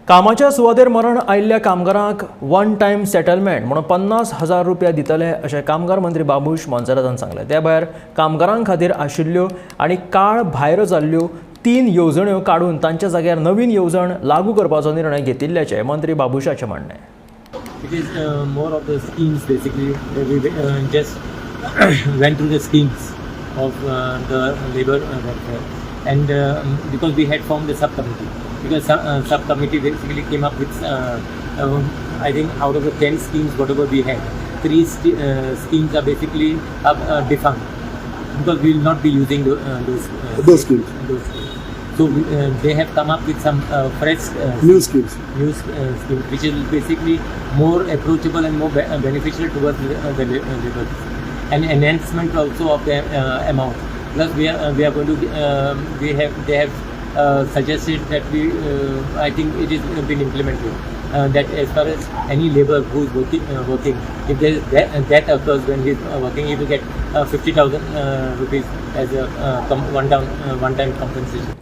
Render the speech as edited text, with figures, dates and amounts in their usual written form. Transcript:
कामाच्या सुवातेर मरण आयिल्ल्या कामगारांक वन टायम सेटलमेंट म्हणून 50,000 रुपया दितले अशें कामगार मंत्री बाबूश मोन्सेरातान सांगलें। त्या भायर कामगारां खातीर आशिल्ल्यो आनी काळ भायर जाल्ल्यो 3 येवजण्यो काडून तांच्या जाग्यार नवीन येवजण लागू करपाचो निर्णय घेतिल्ल्याचें मंत्री बाबूशाचें म्हणणें। It is more of the schemes basically. We just went through the schemes of the labor welfare, and because we had formed the subcommittee, because subcommittee basically came up with I think out of the 10 schemes whatever we had, 3 schemes are basically defunct because we will not be using those schemes. So they have come up with some fresh new schemes which is basically more approachable and more beneficial towards the labor, and enhancement also of the amount. Plus we are going to they have suggested that I think it is been implemented that as far as any labor who is working, if there is that occurs when he is working, he will get 50,000 rupees as a one-time compensation.